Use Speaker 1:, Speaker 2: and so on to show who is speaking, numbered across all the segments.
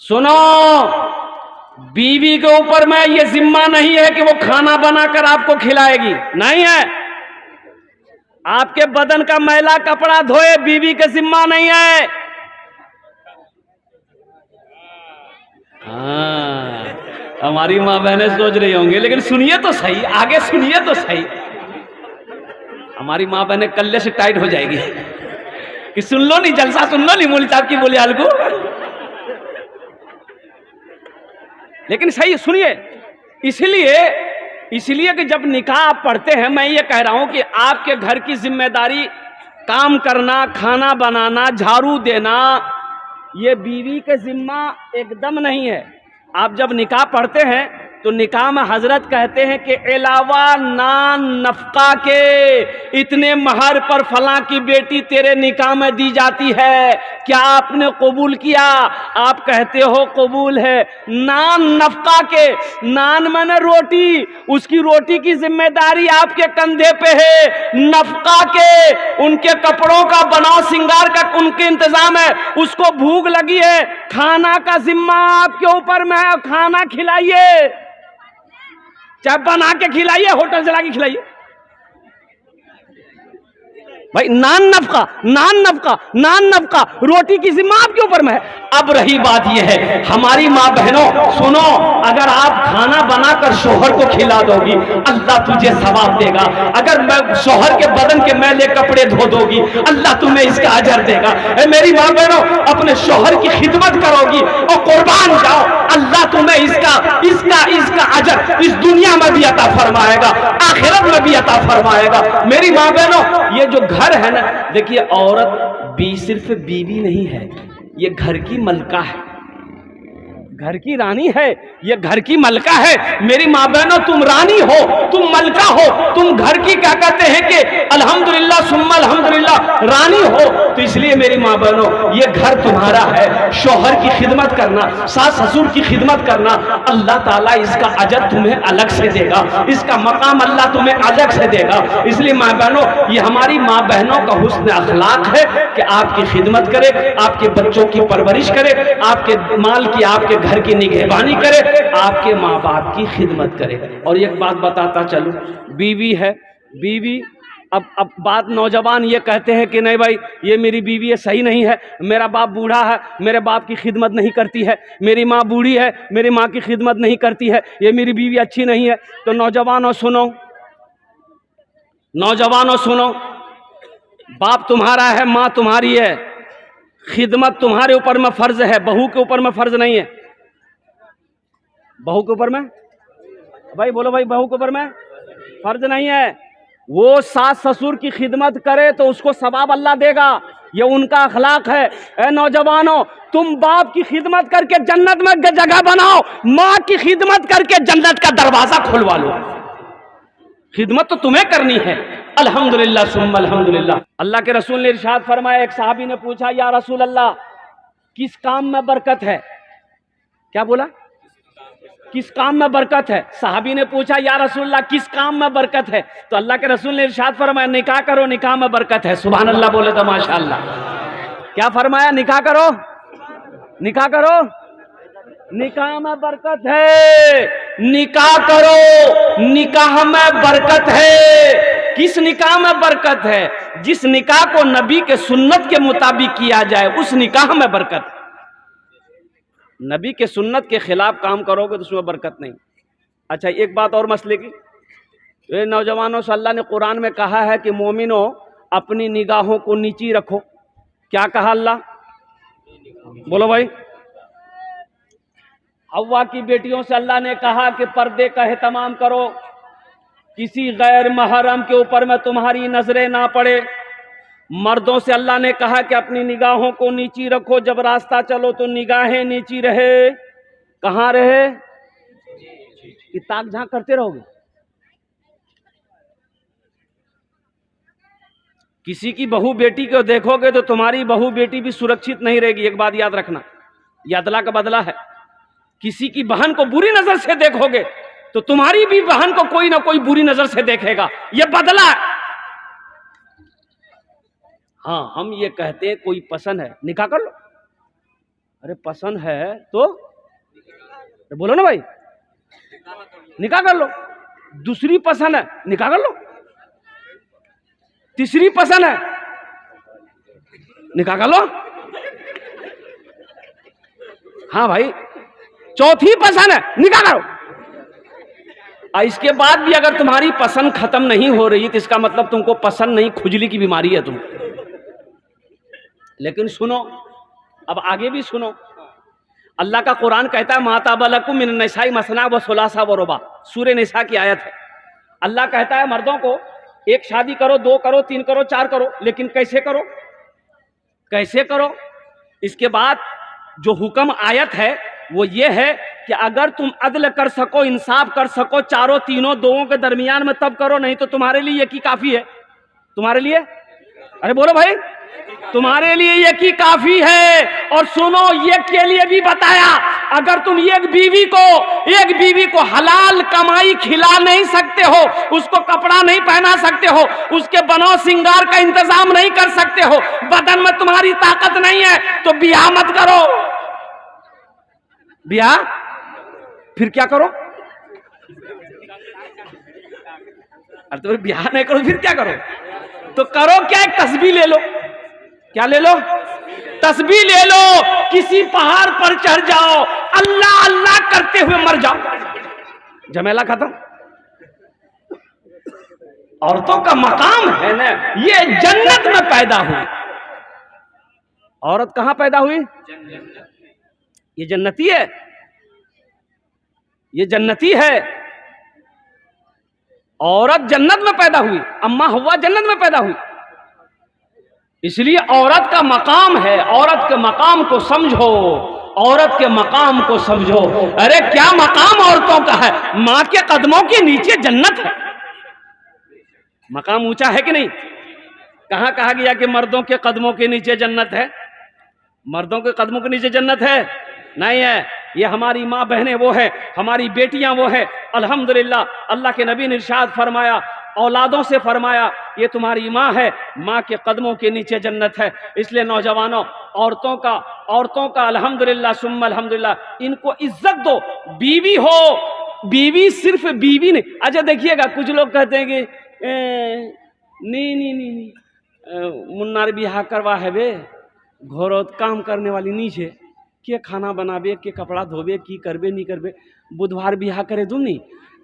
Speaker 1: सुनो, बीवी के ऊपर में ये जिम्मा नहीं है कि वो खाना बनाकर आपको खिलाएगी, नहीं है। आपके बदन का मैला कपड़ा धोए, बीवी का जिम्मा नहीं है। हाँ, हमारी माँ बहनें सोच रही होंगी, लेकिन सुनिए तो सही, आगे सुनिए तो सही। हमारी माँ बहनें कल्ले से टाइट हो जाएगी कि सुन लो नहीं, जलसा सुन लो नहीं, मौलवी साहब की बोली अलगू। लेकिन सही सुनिए, इसलिए कि जब निकाह आप पढ़ते हैं, मैं ये कह रहा हूं कि आपके घर की जिम्मेदारी काम करना, खाना बनाना, झाड़ू देना, ये बीवी के जिम्मा एकदम नहीं है। आप जब निकाह पढ़ते हैं तो निकाह में हजरत कहते हैं कि अलावा नान नफका के इतने महर पर फलां की बेटी तेरे निकाह में दी जाती है, क्या आपने कबूल किया? आप कहते हो कबूल है। नान नफका के, नान माने रोटी, उसकी रोटी की जिम्मेदारी आपके कंधे पे है। नफका के, उनके कपड़ों का बनाव सिंगार का उनके इंतजाम है, उसको भूख लगी है, खाना का जिम्मा आपके ऊपर में है। खाना खिलाइए, चाहे बना के खिलाइए, होटल चला के खिलाइए भाई। नान नफका, नान नफका, नान नफका, रोटी की जिम्मा आपके ऊपर में है। अब रही बात यह है, हमारी माँ बहनों सुनो, अगर आप खाना बनाकर शोहर को खिला दोगी, अल्लाह तुझे सवाब देगा। अगर मैं शोहर के बदन के मैले कपड़े धो दोगी, अल्लाह तुम्हें इसका अजर देगा। मेरी माँ बहनों, अपने शोहर की खिदमत करोगी और कुर्बान जाओ, अल्लाह तुम्हें इसका अजर इस दुनिया में भी अता फरमाएगा, आखिरत में भी अता फरमाएगा। मेरी माँ बहनों, ये जो घर है ना, देखिए औरत सिर्फ बीवी नहीं है, ये घर की मलका है, घर की रानी है, ये घर की मलका है। मेरी माँ बहनों, तुम रानी हो, तुम मलका हो, तुम घर की क्या कहते हैं कि अल्हम्दुलिल्लाह सुम्मा अल्हम्दुलिल्लाह रानी हो। तो इसलिए मेरी माँ बहनों, ये घर तुम्हारा है। शौहर की खिदमत करना, सास ससुर की खिदमत करना, अल्लाह ताला इसका अजर तुम्हें अलग से देगा, इसका मकाम अल्लाह तुम्हें अलग से देगा। इसलिए माँ बहनों, ये हमारी माँ बहनों का हुस्न अखलाक है कि आपकी खिदमत करे, आपके बच्चों की परवरिश करे, आपके माल की, आपके घर की निगहबानी करे, आपके माँ बाप की खिदमत करे। और एक बात बताता चलूं, बीवी है, बीवी अब बात नौजवान ये कहते हैं कि नहीं भाई, ये मेरी बीवी है, सही नहीं है, मेरा बाप बूढ़ा है, मेरे बाप की खिदमत नहीं करती है, मेरी माँ बूढ़ी है, मेरी माँ की खिदमत नहीं करती है, ये मेरी बीवी अच्छी नहीं है। तो नौजवानों सुनो, नौजवानों सुनो, बाप तुम्हारा है, माँ तुम्हारी है, खिदमत तुम्हारे ऊपर में फर्ज है, बहू के ऊपर में फर्ज नहीं है। बहू के ऊपर में, भाई बोलो भाई, बहू के ऊपर में फर्ज नहीं है। वो सास ससुर की खिदमत करे तो उसको सवाब अल्लाह देगा, ये उनका अखलाक है। ए नौजवानों, तुम बाप की खिदमत करके जन्नत में जगह बनाओ, माँ की खिदमत करके जन्नत का दरवाजा खुलवा लो। खिदमत तो तुम्हें करनी है। अल्हम्दुलिल्लाह सुम्मा अल्हम्दुलिल्लाह। अल्लाह के रसूल ने इरशाद फरमाया, एक सहाबी ने पूछा, या रसूल अल्लाह, किस काम में बरकत है? क्या बोला? किस काम में बरकत है? सहाबी ने पूछा, या रसूलल्लाह किस काम में बरकत है? तो अल्लाह के रसूल ने इरशाद फरमाया, निकाह करो, निकाह में बरकत है। सुभान अल्लाह बोले तो माशाअल्लाह। क्या फरमाया? निकाह करो, निकाह करो, निकाह में बरकत है। निकाह करो, निकाह में बरकत है। किस निकाह में बरकत है? जिस निकाह को नबी के सुन्नत के मुताबिक किया जाए, उस निकाह में बरकत है। नबी के सुन्नत के खिलाफ काम करोगे तो उसमें बरकत नहीं। अच्छा, एक बात और मसले की, ये नौजवानों से अल्लाह ने कुरान में कहा है कि मोमिनों अपनी निगाहों को नीची रखो। क्या कहा अल्लाह? बोलो भाई। हव्वा की बेटियों से अल्लाह ने कहा कि पर्दे का एहतमाम करो, किसी गैर महरम के ऊपर में तुम्हारी नजरें ना पड़े। मर्दों से अल्लाह ने कहा कि अपनी निगाहों को नीची रखो, जब रास्ता चलो तो निगाहें नीची रहे। कहाँ रहे? कि ताक झांक करते रहोगे? किसी की बहू बेटी को देखोगे तो तुम्हारी बहू बेटी भी सुरक्षित नहीं रहेगी। एक बात याद रखना, ये अदला का बदला है। किसी की बहन को बुरी नजर से देखोगे तो तुम्हारी भी बहन को कोई ना कोई बुरी नजर से देखेगा, ये बदला है। हाँ, हम ये कहते हैं कोई पसंद है, निकाह कर लो। अरे पसंद है तो बोलो ना भाई, निकाह कर लो। दूसरी पसंद है, निकाह कर लो। तीसरी पसंद है, निकाह कर लो। हाँ भाई, चौथी पसंद है, निकाह करो। और इसके बाद भी अगर तुम्हारी पसंद खत्म नहीं हो रही तो इसका मतलब तुमको पसंद नहीं, खुजली की बीमारी है तुम। लेकिन सुनो, अब आगे भी सुनो। अल्लाह का कुरान कहता है माता बलकुम मिन निसाई मसना व सुलासा व रुबा, सूरह निसा की आयत है। अल्लाह कहता है मर्दों को एक शादी करो, 2 करो, 3 करो, 4 करो, लेकिन कैसे करो, कैसे करो। इसके बाद जो हुक्म आयत है वो ये है कि अगर तुम अदल कर सको, इंसाफ कर सको चारों तीनों दोओं के दरमियान में तब करो, नहीं तो तुम्हारे लिए यकी काफी है। तुम्हारे लिए, अरे बोलो भाई, तुम्हारे लिए यकी काफी है। और सुनो, ये के लिए भी बताया, अगर तुम एक बीवी को हलाल कमाई खिला नहीं सकते हो, उसको कपड़ा नहीं पहना सकते हो, उसके बनो सिंगार का इंतजाम नहीं कर सकते हो, बदन में तुम्हारी ताकत नहीं है, तो ब्याह मत करो। ब्याह फिर क्या करो? अरे तो ब्याह नहीं करो फिर क्या करो? तो करो क्या, एक तस्बीह ले लो। क्या ले लो? तस्बीह ले लो। किसी पहाड़ पर चढ़ जाओ, अल्लाह अल्लाह करते हुए मर जाओ, झमेला खत्म। औरतों का मकाम है ना, ये जन्नत में पैदा हुई। औरत कहां पैदा हुई? ये जन्नती है, ये जन्नती है। औरत जन्नत में पैदा हुई, अम्मा हव्वा जन्नत में पैदा हुई, इसलिए औरत का मकाम है। औरत के मकाम को समझो, औरत के मकाम को समझो। अरे क्या मकाम औरतों का है, मां के कदमों के नीचे जन्नत है। मकाम ऊंचा है कि नहीं? कहां कहा गया कि मर्दों के कदमों के नीचे जन्नत है? मर्दों के कदमों के नीचे जन्नत है? नहीं है। ये हमारी माँ बहनें वो है, हमारी बेटियां वो है। अल्हम्दुलिल्लाह, अल्लाह के नबी ने इरशाद फरमाया, औलादों से फरमाया, ये तुम्हारी माँ है, माँ के कदमों के नीचे जन्नत है। इसलिए नौजवानों, औरतों का अल्हम्दुलिल्लाह सुम्मा अल्हम्दुलिल्लाह, इनको इज्जत दो। बीवी हो, बीवी सिर्फ बीवी नहीं। अच्छा देखिएगा, कुछ लोग कहते हैं कि नहीं मुन्नार बिहा करवा है बे, घोरोत काम करने वाली नीचे के खाना बनाबे, के कपड़ा धोबे, की करबे नहीं करबे, बुधवार बिहा करे तुम नहीं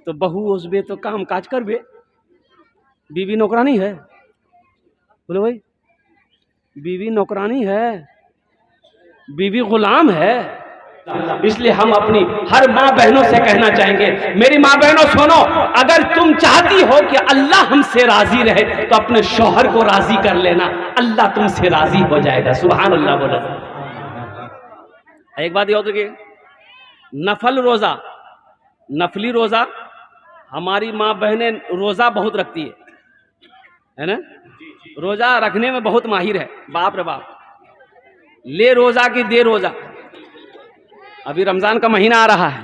Speaker 1: तो बहू ओसबे तो काम काज करबे। बीवी नौकरानी है? बोलो भाई, बीवी नौकरानी है, बीवी गुलाम है। इसलिए हम अपनी हर माँ बहनों से कहना चाहेंगे, मेरी माँ बहनों सुनो, अगर तुम चाहती हो कि अल्लाह हमसे राजी रहे तो अपने शौहर को राजी कर लेना, अल्लाह तुमसे राजी हो जाएगा। सुभान अल्लाह बोला। एक बात याद रखिए, नफल रोजा, नफली रोजा, हमारी माँ बहनें रोजा बहुत रखती है ना, रोजा रखने में बहुत माहिर है। बाप रे बाप, ले रोजा की दे रोजा। अभी रमजान का महीना आ रहा है,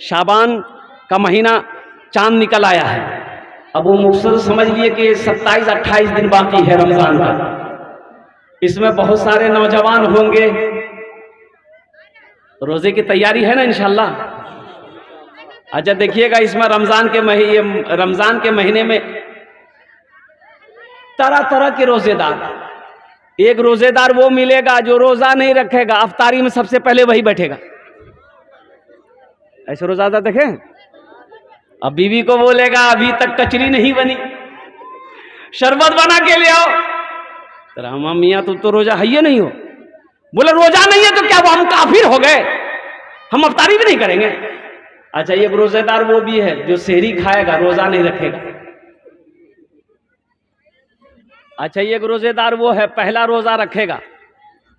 Speaker 1: शाबान का महीना चांद निकल आया है। अब वो मुख्तर समझ लिए कि 27-28 दिन बाकी है रमजान का। इसमें बहुत सारे नौजवान होंगे, रोजे की तैयारी है ना इंशाल्लाह। अच्छा देखिएगा, इसमें रमजान के महीने में तरह तरह के रोजेदार। एक रोजेदार वो मिलेगा जो रोजा नहीं रखेगा, अफ्तारी में सबसे पहले वही बैठेगा। ऐसे रोजादार देखे? अब बीवी को बोलेगा अभी तक कचरी नहीं बनी, शरबत बना के ले आओ। तेरा हम मियाँ तुम तो रोजा है ही नहीं हो। बोले रोजा नहीं है तो क्या हम काफिर हो गए, हम अफ्तारी भी नहीं करेंगे? अच्छा, एक रोजेदार वो भी है जो सेहरी खाएगा, रोजा नहीं रखेगा। अच्छा, एक रोजेदार वो है पहला रोजा रखेगा,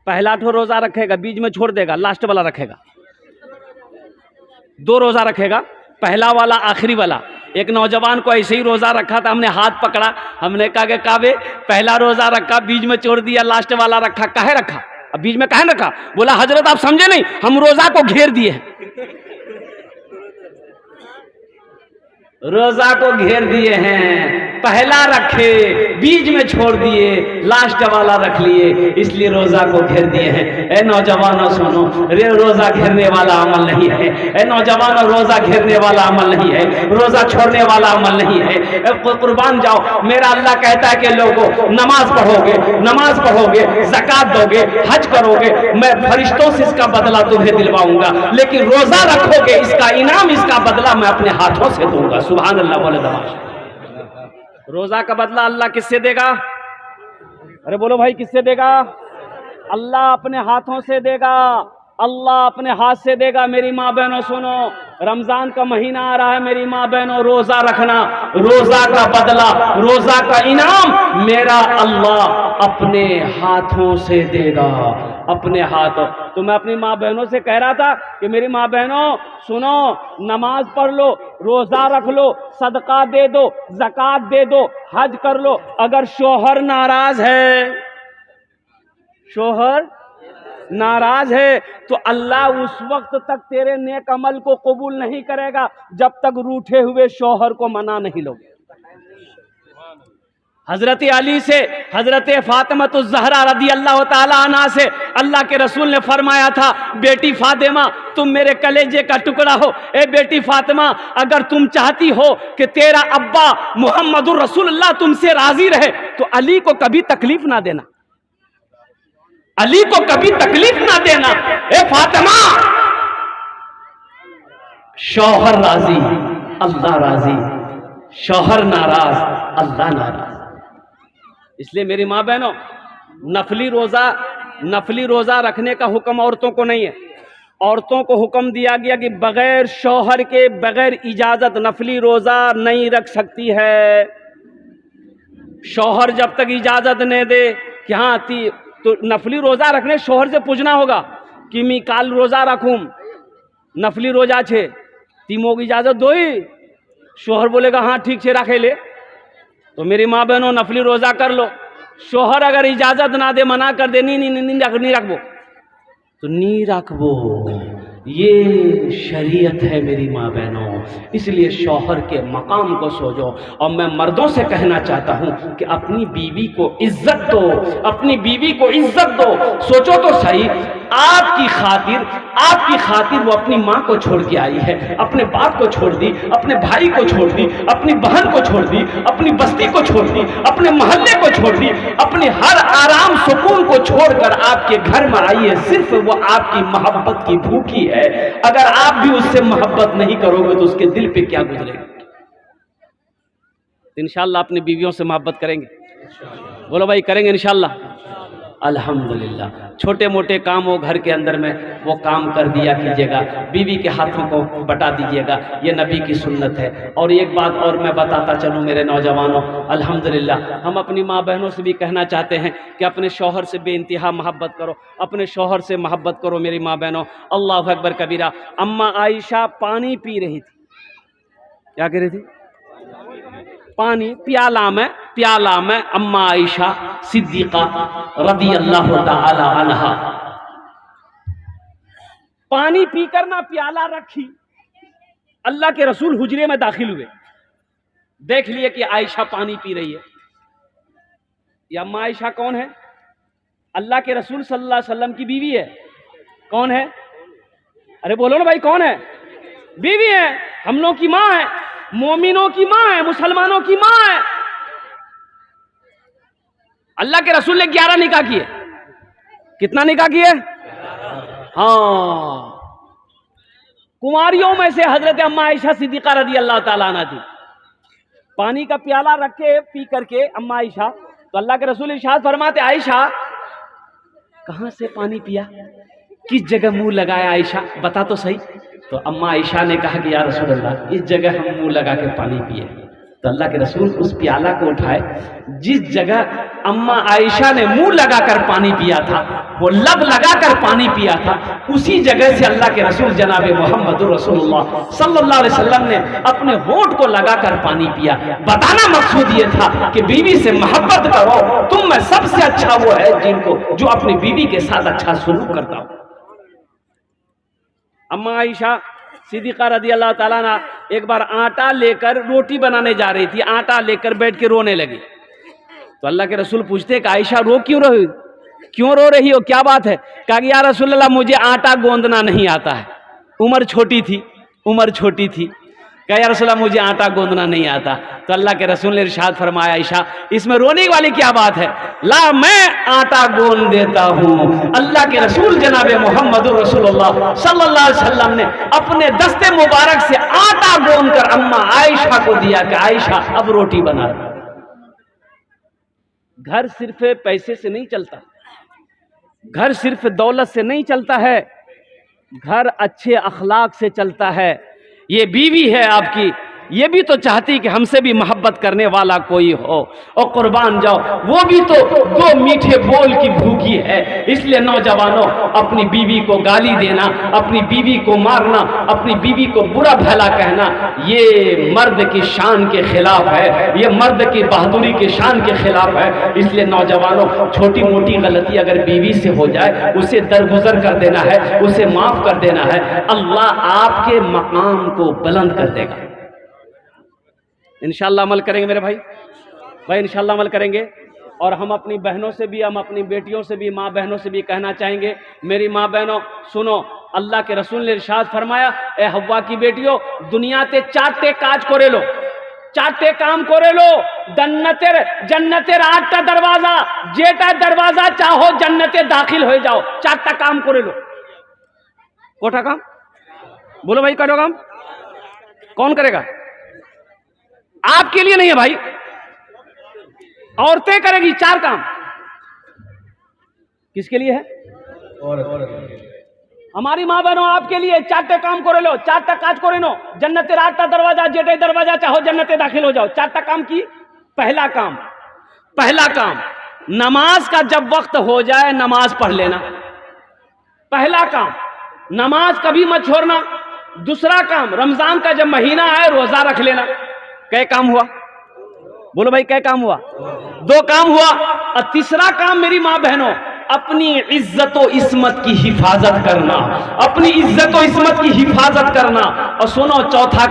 Speaker 1: पहला ठो रोजा रखेगा, बीच में छोड़ देगा, लास्ट वाला रखेगा। 2 रोजा रखेगा, पहला वाला आखिरी वाला। एक नौजवान को ऐसे ही रोजा रखा था, हमने हाथ पकड़ा, हमने कहा कि काबे पहला रोजा रखा, बीच में छोड़ दिया, लास्ट वाला रखा, काहे रखा? अब बीच में काहे रखा? बोला हजरत आप समझे नहीं, हम रोजा को घेर दिए, रोजा को घेर दिए हैं। पहला रखे, बीच में छोड़ दिए, लास्ट वाला रख लिए, इसलिए रोजा को घेर दिए हैं। ए नौजवानों सुनो, रोजा घेरने वाला अमल नहीं है। ए नौजवानों, रोजा घेरने वाला अमल नहीं है, रोजा छोड़ने वाला अमल नहीं है। कुर्बान जाओ, मेरा अल्लाह कहता है कि लोगों नमाज पढ़ोगे, ज़कात दोगे, हज करोगे, मैं फरिश्तों से इसका बदला तुम्हें दिलवाऊंगा, लेकिन रोजा रखोगे, इसका इनाम, इसका बदला मैं अपने हाथों से दूंगा। सुभान अल्लाह बोले दमाश। रोजा का बदला अल्लाह किससे देगा? अरे बोलो भाई, किससे देगा? अल्लाह अपने हाथों से देगा, अल्लाह अपने हाथ से देगा। मेरी माँ बहनों सुनो, रमजान का महीना आ रहा है, मेरी माँ बहनों रोजा रखना, रोजा का बदला, रोजा का इनाम मेरा अल्लाह अपने हाथों से देगा, अपने हाथों। तो मैं अपनी माँ बहनों से कह रहा था कि मेरी माँ बहनों सुनो, नमाज पढ़ लो, रोजा रख लो, सदका दे दो, ज़कात दे दो, हज कर लो। अगर शोहर नाराज है, शोहर नाराज है, तो अल्लाह उस वक्त तक तेरे नेक अमल को कबूल नहीं करेगा जब तक रूठे हुए शोहर को मना नहीं लोगे। हजरत अली से, हजरत फातिमा ज़हरा रदी अल्लाह ताला अन्हा से अल्लाह के रसूल ने फरमाया था, बेटी फातिमा तुम मेरे कलेजे का टुकड़ा हो। ए बेटी फातिमा, अगर तुम चाहती हो कि तेरा अब्बा मुहम्मदुर रसूलुल्लाह तुमसे राजी रहे, तो अली को कभी तकलीफ ना देना, अली को कभी तकलीफ ना देना। ए फातिमा, शौहर राजी अल्लाह राजी, शौहर नाराज अल्लाह नाराज। इसलिए मेरी माँ बहनों, नफली रोजा रखने का हुक्म औरतों को नहीं है। औरतों को हुक्म दिया गया कि बगैर शौहर के, बगैर इजाजत नफली रोजा नहीं रख सकती है। शौहर जब तक इजाजत नहीं दे कि हाँ तो नफली रोजा रखने शोहर से पूछना होगा कि मैं काल रोजा रखूं, नफली रोजा छे, तीमों की इजाजत दो ही। शोहर बोलेगा हाँ ठीक छे रखे ले, तो मेरी माँ बहनों नफली रोजा कर लो। शोहर अगर इजाजत ना दे, मना कर दे, नहीं रखबो, तो नहीं रखबो, ये शरीयत है मेरी माँ बहनों। इसलिए शौहर के मकाम को सोचो। और मैं मर्दों से कहना चाहता हूँ कि अपनी बीवी को इज्जत दो, अपनी बीवी को इज्जत दो। सोचो तो सही, आपकी खातिर वो अपनी माँ को छोड़ के आई है, अपने बाप को छोड़ दी, अपने भाई को छोड़ दी, अपनी बहन को छोड़ दी, अपनी बस्ती को छोड़ दी, अपने मोहल्ले को छोड़ दी, अपनी हर आराम सुकून को छोड़कर आपके घर में आई है। सिर्फ वो आपकी मोहब्बत की भूखी है। अगर आप भी उससे मोहब्बत नहीं करोगे तो उसके दिल पे क्या गुजरेगा? इंशाअल्लाह अपनी बीवियों से मोहब्बत करेंगे। बोलो भाई, करेंगे इंशाअल्लाह। अल्हम्दुलिल्लाह। छोटे मोटे काम हो घर के अंदर में, वो काम कर दिया कीजिएगा, बीवी के हाथों को बटा दीजिएगा, ये नबी की सुन्नत है। और एक बात और मैं बताता चलूँ मेरे नौजवानों, अल्हम्दुलिल्लाह हम अपनी माँ बहनों से भी कहना चाहते हैं कि अपने शौहर से बेइंतहा मोहब्बत करो, अपने शौहर से मोहब्बत करो मेरी माँ बहनों। अल्लाह अकबर कबीरा। अम्मा आयशा पानी पी रही थी, क्या कह रही थी? पानी, प्याला में अम्मा आयशा सिद्दीक़ा रदी अल्लाह ताला अन्हा पानी पीकर ना प्याला रखी। अल्लाह के रसूल हुजरे में दाखिल हुए, देख लिए कि आयशा पानी पी रही है। ये अम्मा आयशा कौन है? अल्लाह के रसूल सल्लल्लाहु अलैहि वसल्लम की बीवी है। कौन है? अरे बोलो ना भाई, कौन है? बीवी है, हम लोग की माँ है, मोमिनों की माँ है, मुसलमानों की माँ है। अल्लाह के रसूल ने 11 निकाह किए। कितना निकाह किए? हाँ, कुमारियों में से हजरत अम्मा आयशा सिद्दीक़ा रदी अल्लाह ताला अन्हा थी। पानी का प्याला रखे पी करके अम्मा आयशा, तो अल्लाह के रसूल इरशाद फरमाते, आयशा कहां से पानी पिया, किस जगह मुंह लगाया आयशा, बता तो सही। तो अम्मा आयशा ने कहा कि या रसूल अल्लाह, इस जगह हम मुंह लगा के पानी पिए। तो अल्लाह के रसूल उस प्याला को उठाए, जिस जगह अम्मा आयशा ने मुंह लगाकर पानी पिया था, वो लब लगाकर पानी पिया था, उसी जगह से अल्लाह के रसूल जनाबे मोहम्मदुर रसूलुल्लाह सल्लल्लाहु अलैहि वसल्लम ने अपने होंठ को लगाकर पानी पिया। बताना मकसूद ये था कि बीवी से मोहब्बत करो, तुम में सबसे अच्छा वो है जिनको जो अपनी बीवी के साथ अच्छा सलूक करता हो। अम्मा आयशा सिद्दीक़ा रज़ी अल्लाह ताला अन्हा एक बार आटा लेकर रोटी बनाने जा रही थी, आटा लेकर बैठ के रोने लगी। तो अल्लाह के रसूल पूछते कि आयशा रो क्यों रो रही हो, क्या बात है? कहा कि या रसूल अल्लाह मुझे आटा गोंदना नहीं आता है। उम्र छोटी थी। कहा या रसूल अल्लाह मुझे आटा गोंदना नहीं आता। तो अल्लाह के रसूल ने इरशाद फरमाया आयशा इसमें रोने वाली क्या बात है, ला मैं आटा गोंद देता हूँ। अल्लाह के रसूल जनाब मोहम्मद रसूलुल्लाह सल्लल्लाहु अलैहि वसल्लम ने अपने दस्ते मुबारक से आटा गोंद कर अम्मा आयशा को दिया कि आयशा अब रोटी बना। घर सिर्फ पैसे से नहीं चलता, घर सिर्फ दौलत से नहीं चलता है, घर अच्छे अखलाक से चलता है। ये बीवी है आपकी, ये भी तो चाहती कि हमसे भी मोहब्बत करने वाला कोई हो, और कुर्बान जाओ वो भी तो दो मीठे बोल की भूखी है। इसलिए नौजवानों अपनी बीवी को गाली देना, अपनी बीवी को मारना, अपनी बीवी को बुरा भला कहना, ये मर्द की शान के खिलाफ है, ये मर्द की बहादुरी के शान के खिलाफ है। इसलिए नौजवानों छोटी मोटी गलती अगर बीवी से हो जाए उसे दरगुजर कर देना है, उसे माफ कर देना है। अल्लाह आपके मकाम को बुलंद कर देगा। इंशाअल्लाह अमल करेंगे मेरे भाई इंशाअल्लाह अमल करेंगे। और हम अपनी बहनों से भी, हम अपनी बेटियों से भी, माँ बहनों से भी कहना चाहेंगे, मेरी माँ बहनों सुनो, अल्लाह के रसूल ने इरशाद फरमाया ए हव्वा की बेटियों दुनिया ते चारटे काज करे लो, चारटे काम करे लो। जन्नतेर 8टा दरवाजा, जेटा दरवाजा चाहो जन्नते दाखिल हो जाओ, 4टा काम करे लो। कोटा काम बोलो भाई, करो काम कौन करेगा? आपके लिए नहीं है भाई, औरतें करेगी 4 काम। किसके लिए है? हमारी माँ बहनों आपके लिए 4टे काम करे लो, 4टा काज करे नो। जन्नते 8टा दरवाजा, जेटे दरवाजा चाहो जन्नते दाखिल हो जाओ। 4टा काम की पहला काम नमाज का जब वक्त हो जाए नमाज पढ़ लेना, पहला काम। नमाज कभी मत छोड़ना। दूसरा काम रमजान का जब महीना आए रोजा रख लेना। कै काम हुआ? बोलो भाई कै काम हुआ? 2 काम हुआ। और तीसरा काम मेरी माँ बहनों अपनी इज्जत और इस्मत की हिफाजत करना, अपनी इज्जत और इस्मत की हिफाजत करना। और सुनो चौथा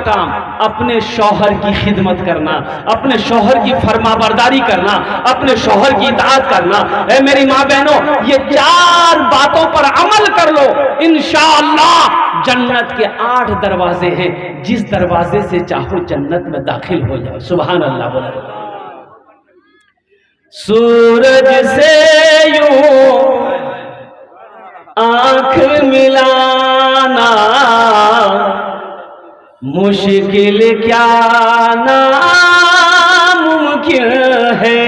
Speaker 1: काम अपने शौहर की खिदमत करना, अपने शौहर की फरमाबरदारी करना, अपने शौहर की इताअत करना। ऐ मेरी माँ बहनों ये 4 बातों पर अमल कर लो, इंशाअल्लाह जन्नत के 8 दरवाजे हैं, जिस दरवाजे से चाहो जन्नत में दाखिल हो जाओ। सुभान अल्लाह। बोला सूरज से यूं आंख मिलाना मुश्किल क्या नामुमकिन है।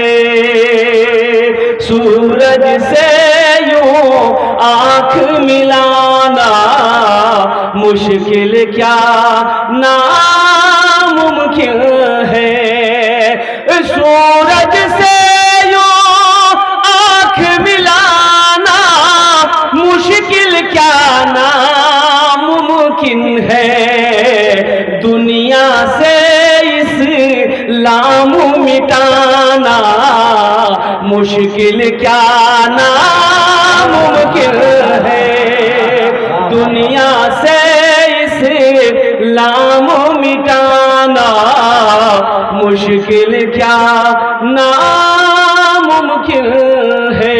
Speaker 1: सूरज से यूं आंख मिलाना मुश्किल क्या नामुमकिन है। सूरज से मुश्किल क्या नामुमकिन है। दुनिया से इस्लाम मिटाना मुश्किल क्या नामुमकिन है। दुनिया से इस्लाम मिटाना मुश्किल क्या नामुमकिन है।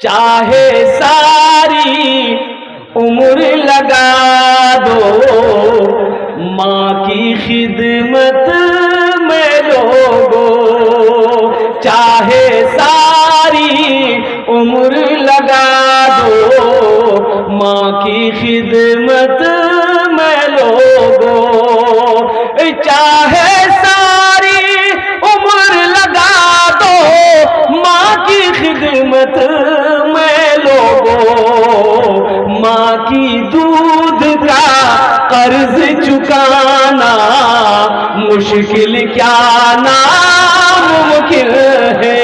Speaker 1: चाहे सारी उम्र लगा दो माँ की खिदमत में लोगों। चाहे सारी उम्र लगा दो माँ की खिदमत में लोगों। चाहे सारी उम्र लगा दो माँ की खिदमत में लोगों। माँ की दूध का कर्ज चुकाना मुश्किल क्या नामुमकिन है।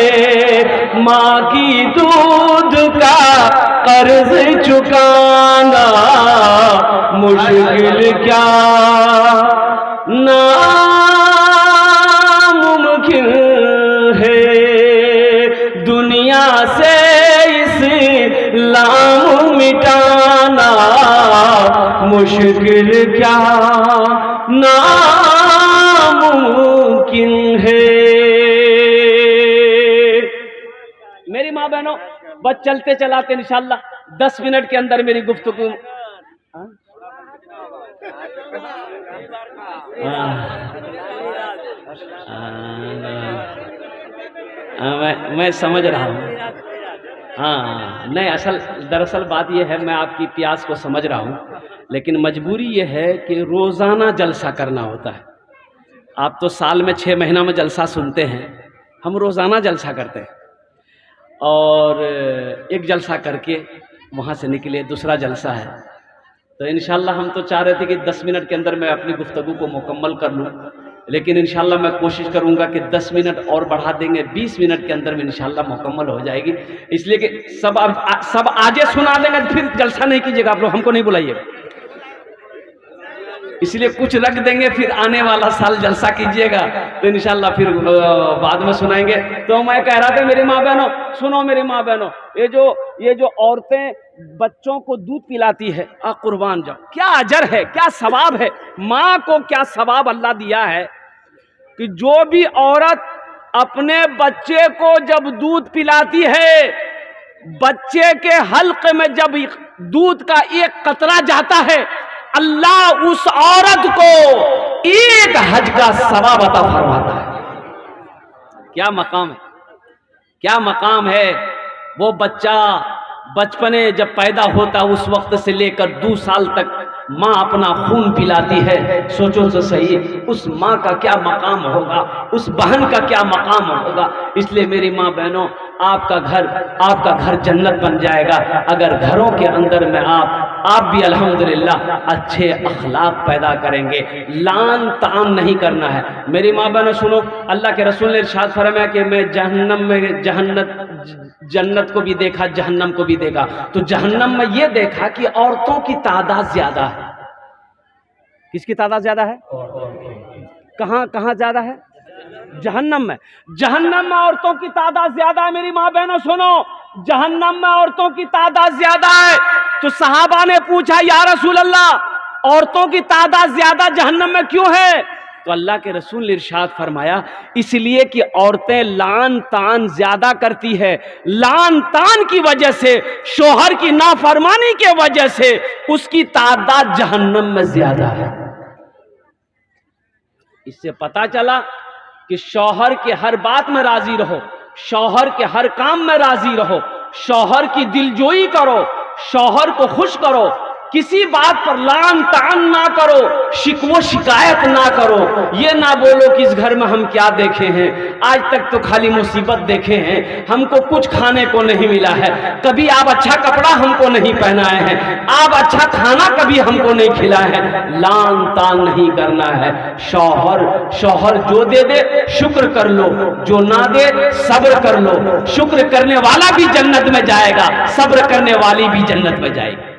Speaker 1: माँ की दूध का कर्ज चुकाना मुश्किल क्या नामुमकिन है। दुनिया से इस्लाम मिटाना मुश्किल क्या नामुमकिन है। मेरी माँ बहनों, बस चलते चलाते इंशाल्लाह 10 मिनट के अंदर मेरी गुफ्तगू मैं समझ रहा हूँ। हाँ नहीं, दरअसल बात यह है, मैं आपकी प्यास को समझ रहा हूँ, लेकिन मजबूरी यह है कि रोज़ाना जलसा करना होता है। आप तो साल में 6 महीना में जलसा सुनते हैं, हम रोज़ाना जलसा करते हैं। और एक जलसा करके वहाँ से निकले, दूसरा जलसा है। तो इंशाल्लाह हम तो चाह रहे थे कि 10 मिनट के अंदर मैं अपनी गुफ्तगू को मुकम्मल कर लूँ, लेकिन इंशाल्लाह मैं कोशिश करूँगा कि 10 मिनट और बढ़ा देंगे, 20 मिनट के अंदर में इंशाल्लाह मुकम्मल हो जाएगी। इसलिए कि सब आजे सुना देंगे, फिर जलसा नहीं कीजिएगा आप लोग, हमको नहीं बुलाइएगा। इसलिए कुछ रख देंगे, फिर आने वाला साल जलसा कीजिएगा तो इंशाल्लाह फिर बाद में सुनाएंगे। तो मैं कह रहा था मेरी माँ बहनों, सुनो मेरी माँ बहनों, ये जो औरतें बच्चों को दूध पिलाती है, कुर्बान जाओ, क्या अजर है, क्या सवाब है। माँ को क्या सवाब अल्लाह दिया है कि जो भी औरत अपने बच्चे को जब दूध पिलाती है, बच्चे के हल्क में जब दूध का एक कतरा जाता है, अल्लाह उस औरत को एक हज का सवाब अता फरमाता है। क्या मकाम है, क्या मकाम है। वो बच्चा बचपने जब पैदा होता उस वक्त से लेकर 2 साल तक माँ अपना खून पिलाती है। सोचो तो सही, उस माँ का क्या मकाम होगा, उस बहन का क्या मकाम होगा। इसलिए मेरी माँ बहनों, आपका घर जन्नत बन जाएगा अगर घरों के अंदर में आप भी अल्हम्दुलिल्लाह अच्छे अखलाक पैदा करेंगे। लान तान नहीं करना है। मेरी माँ बहनों सुनो, अल्लाह के रसूल ने इरशाद फरमाया कि मैं जन्नत को भी देखा, जहन्नम को भी देखा। तो जहन्नम में ये देखा कि औरतों की तादाद ज्यादा है। किसकी तादाद ज्यादा है? कहाँ ज्यादा है? जहन्नम में। जहन्नम में औरतों की तादाद ज्यादा है। मेरी माँ बहनों सुनो, जहन्नम में औरतों की तादाद ज्यादा है। तो सहाबा ने पूछा, या रसूल अल्लाह, औरतों की तादाद ज्यादा जहन्नम में क्यों है? तो अल्लाह के रसूल ने इरशाद फरमाया, इसलिए कि औरतें लान तान ज्यादा करती है। लान तान की वजह से, शोहर की नाफरमानी के वजह से उसकी तादाद जहन्नम में ज्यादा है। इससे पता चला कि शौहर के हर बात में राजी रहो, शौहर के हर काम में राजी रहो, शौहर की दिलजोई करो, शौहर को खुश करो, किसी बात पर लान तान ना करो, शिकवो शिकायत ना करो। ये ना बोलो कि इस घर में हम क्या देखे हैं, आज तक तो खाली मुसीबत देखे हैं, हमको कुछ खाने को नहीं मिला है, कभी आप अच्छा कपड़ा हमको नहीं पहनाए हैं, आप अच्छा खाना कभी हमको नहीं खिलाए हैं। लान तान नहीं करना है। शौहर जो दे दे शुक्र कर लो, जो ना दे सब्र कर लो। शुक्र करने वाला भी जन्नत में जाएगा, सब्र करने वाली भी जन्नत में जाएगी।